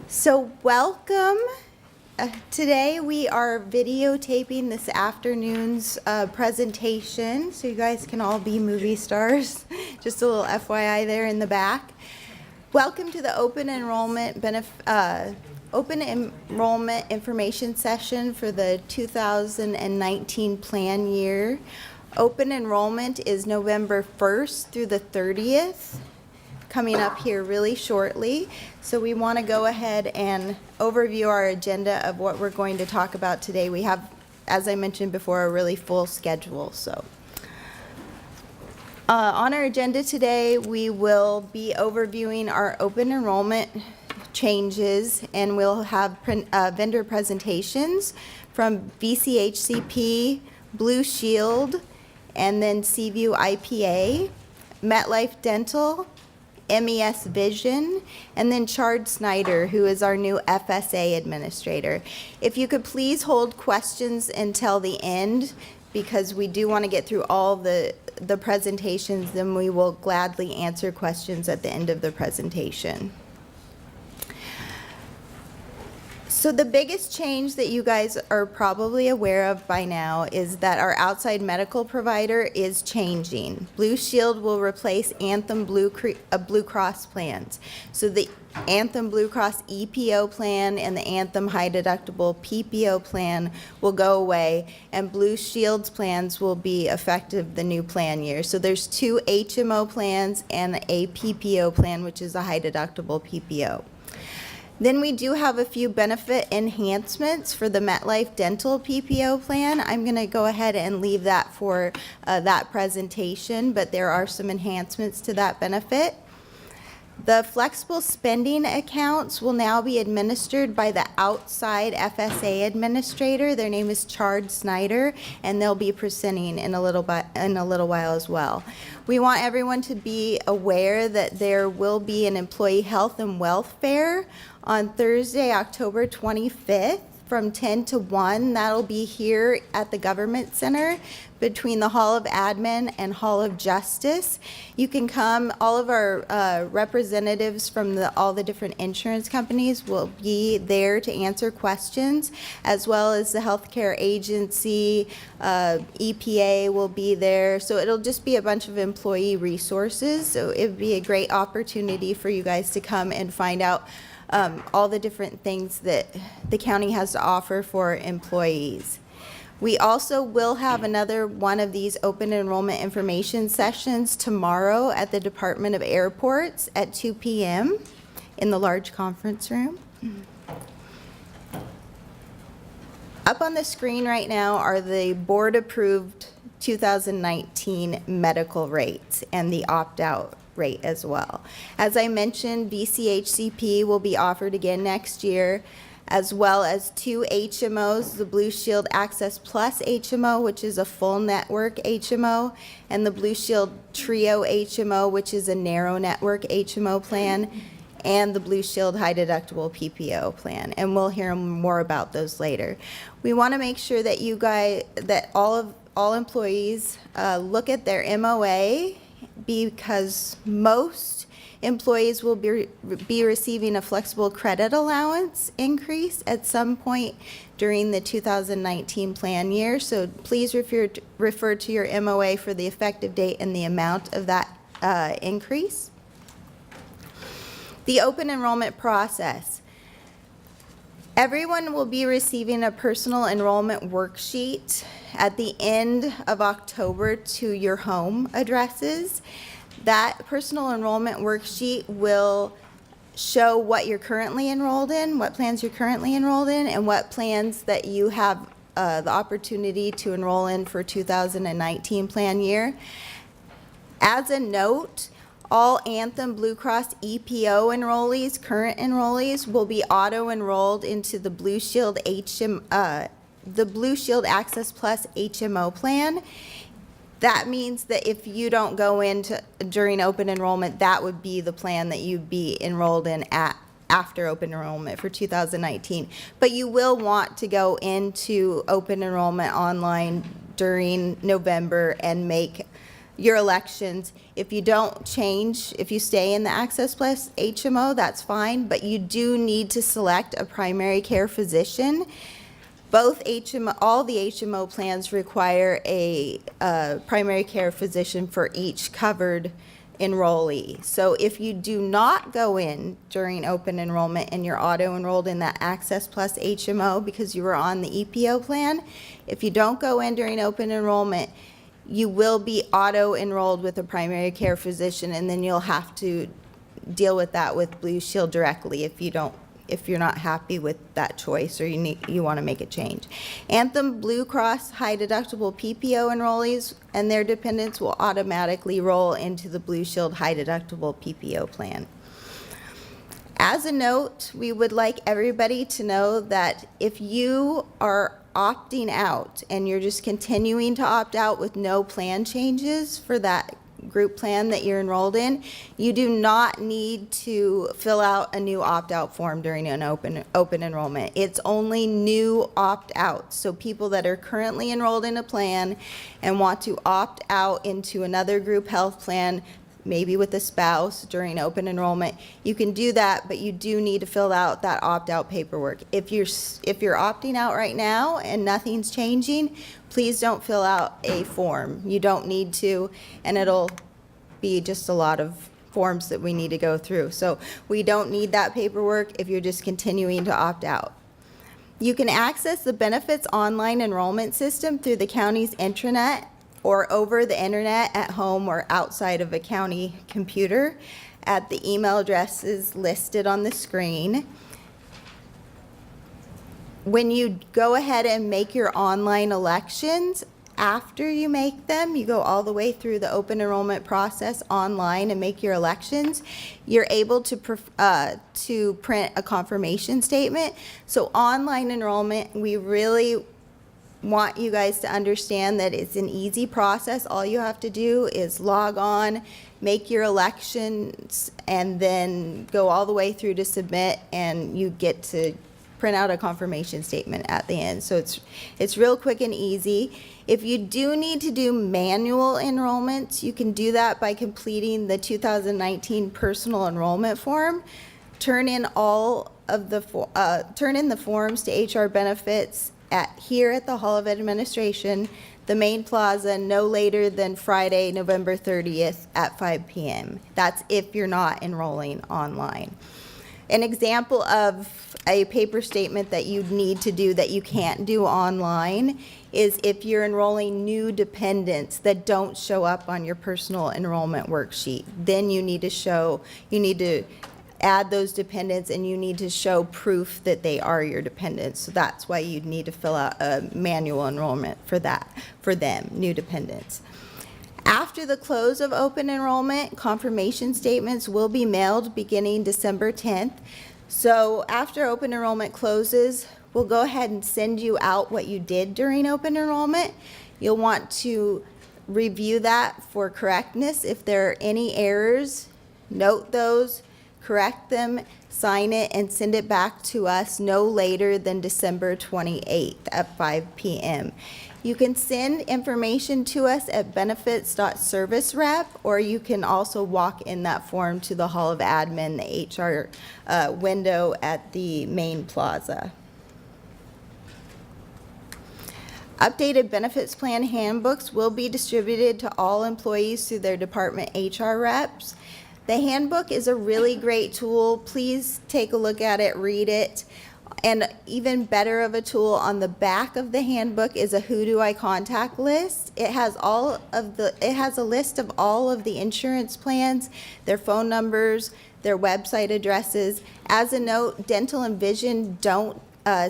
So welcome. Today we are videotaping this afternoon's presentation so you guys can all be movie stars. Just a little FYI there in the back. Welcome to the Open Enrollment Information Session for the 2019 plan year. Open enrollment is November 1st through the 30th. Coming up here really shortly. So we want to go ahead and overview our agenda of what we're going to talk about today. We have, as I mentioned before, a really full schedule. So on our agenda today, we will be overviewing our open enrollment changes, and we'll have vendor presentations from VCHCP, Blue Shield, and then Seaview IPA, MetLife Dental, MES Vision, and then Chard Snyder, who is our new FSA administrator. If you could please hold questions until the end, because we do want to get through all the presentations, then we will gladly answer questions at the end of the presentation. So the biggest change that you guys are probably aware of by now is that our outside medical provider is changing. Blue Shield will replace Anthem Blue Cross plans. So the Anthem Blue Cross EPO plan and the Anthem High Deductible PPO plan will go away, and Blue Shield's plans will be effective the new plan year. So there's two HMO plans and a PPO plan, which is a high deductible PPO. Then we do have a few benefit enhancements for the MetLife Dental PPO plan. I'm going to go ahead and leave that for that presentation, but there are some enhancements to that benefit. The flexible spending accounts will now be administered by the outside FSA administrator. Their name is Chard Snyder, and they'll be presenting in a little while as well. We want everyone to be aware that there will be an employee health and welfare on Thursday, October 25th from 10 to 1. That'll be here at the Government Center between the Hall of Admin and Hall of Justice. You can come. All of our representatives from all the different insurance companies will be there to answer questions, as well as the healthcare agency, EPA will be there. So it'll just be a bunch of employee resources. So it'd be a great opportunity for you guys to come and find out all the different things that the county has to offer for employees. We also will have another one of these open enrollment information sessions tomorrow at the Department of Airports at 2 p.m. in the large conference room. Up on the screen right now are the board-approved 2019 medical rates and the opt-out rate as well. As I mentioned, VCHCP will be offered again next year, as well as two HMOs, the Blue Shield Access Plus HMO, which is a full network HMO, and the Blue Shield Trio HMO, which is a narrow network HMO plan, and the Blue Shield High Deductible PPO plan. And we'll hear more about those later. We want to make sure that all employees look at their MOA, because most employees will be receiving a flexible credit allowance increase at some point during the 2019 plan year. So please refer to your MOA for the effective date and the amount of that increase. The open enrollment process. Everyone will be receiving a personal enrollment worksheet at the end of October to your home addresses. That personal enrollment worksheet will show what you're currently enrolled in, what plans you're currently enrolled in, and what plans that you have the opportunity to enroll in for 2019 plan year. As a note, all Anthem Blue Cross EPO enrollees, current enrollees, will be auto-enrolled into the Blue Shield Access Plus HMO plan. That means that if you don't go into during open enrollment, that would be the plan that you'd be enrolled in after open enrollment for 2019. But you will want to go into open enrollment online during November and make your elections. If you don't change, if you stay in the Access Plus HMO, that's fine, but you do need to select a primary care physician. Both HMO, all the HMO plans require a primary care physician for each covered enrollee. So if you do not go in during open enrollment and you're auto-enrolled in that Access Plus HMO because you were on the EPO plan, if you don't go in during open enrollment, you will be auto-enrolled with a primary care physician, and then you'll have to deal with that with Blue Shield directly if you're not happy with that choice or you want to make a change. Anthem Blue Cross high deductible PPO enrollees and their dependents will automatically roll into the Blue Shield high deductible PPO plan. As a note, we would like everybody to know that if you are opting out and you're just continuing to opt out with no plan changes for that group plan that you're enrolled in, you do not need to fill out a new opt-out form during an open enrollment. It's only new opt-outs. So people that are currently enrolled in a plan and want to opt out into another group health plan, maybe with a spouse during open enrollment, you can do that, but you do need to fill out that opt-out paperwork. If you're opting out right now and nothing's changing, please don't fill out a form. You don't need to, and it'll be just a lot of forms that we need to go through. So we don't need that paperwork if you're just continuing to opt out. You can access the benefits online enrollment system through the county's intranet or over the internet at home or outside of a county computer at the email addresses listed on the screen. When you go ahead and make your online elections, after you make them, you go all the way through the open enrollment process online and make your elections, you're able to print a confirmation statement. So online enrollment, we really want you guys to understand that it's an easy process. All you have to do is log on, make your elections, and then go all the way through to submit, and you get to print out a confirmation statement at the end. So it's real quick and easy. If you do need to do manual enrollments, you can do that by completing the 2019 personal enrollment form. Turn in the forms to HR benefits here at the Hall of Administration, the main plaza, no later than Friday, November 30th at 5 p.m. That's if you're not enrolling online. An example of a paper statement that you need to do that you can't do online is if you're enrolling new dependents that don't show up on your personal enrollment worksheet. Then you need to add those dependents, and you need to show proof that they are your dependents. So that's why you'd need to fill out a manual enrollment for them, new dependents. After the close of open enrollment, confirmation statements will be mailed beginning December 10th. So after open enrollment closes, we'll go ahead and send you out what you did during open enrollment. You'll want to review that for correctness. If there are any errors, note those, correct them, sign it, and send it back to us no later than December 28th at 5 p.m. You can send information to us at benefits.servicerep, or you can also walk in that form to the Hall of Admin, the HR window at the main plaza. Updated benefits plan handbooks will be distributed to all employees through their department HR reps. The handbook is a really great tool. Please take a look at it, read it. And even better of a tool, on the back of the handbook is a who do I contact list. It has a list of all of the insurance plans, their phone numbers, their website addresses. As a note, dental and vision don't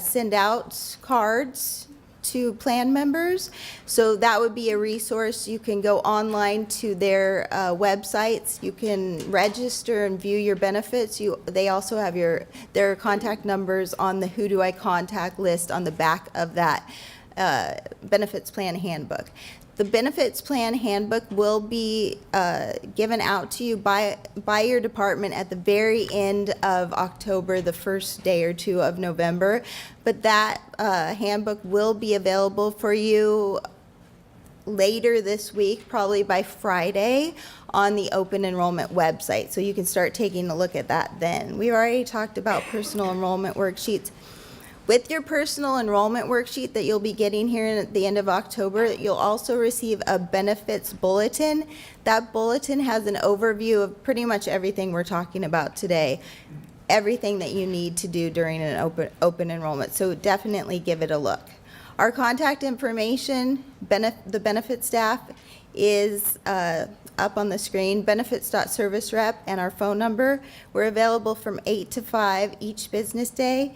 send out cards to plan members, so that would be a resource. You can go online to their websites. You can register and view your benefits. They also have their contact numbers on the Who Do I Contact list on the back of that benefits plan handbook. The benefits plan handbook will be given out to you by your department at the very end of October, the first day or two of November. But that handbook will be available for you later this week, probably by Friday, on the open enrollment website. So you can start taking a look at that then. We already talked about personal enrollment worksheets. With your personal enrollment worksheet that you'll be getting here at the end of October, you'll also receive a benefits bulletin. That bulletin has an overview of pretty much everything we're talking about today, everything that you need to do during an open enrollment. So definitely give it a look. Our contact information, the benefit staff is up on the screen, benefits.servicerep, and our phone number. We're available from 8 to 5 each business day.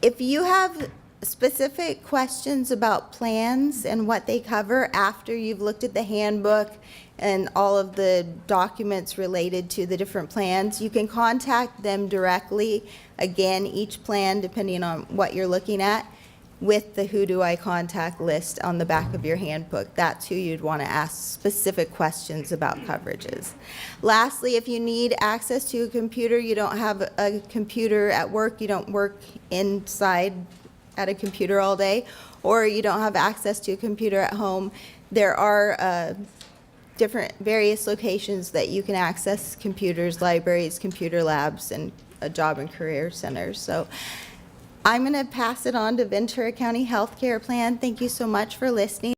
If you have specific questions about plans and what they cover after you've looked at the handbook and all of the documents related to the different plans, you can contact them directly. Again, each plan, depending on what you're looking at, with the Who Do I Contact list on the back of your handbook. That's who you'd want to ask specific questions about coverages. Lastly, if you need access to a computer, you don't have a computer at work, you don't work inside at a computer all day, or you don't have access to a computer at home, there are different various locations that you can access computers, libraries, computer labs, and job and career centers. So I'm going to pass it on to Ventura County Healthcare Plan. Thank you so much for listening.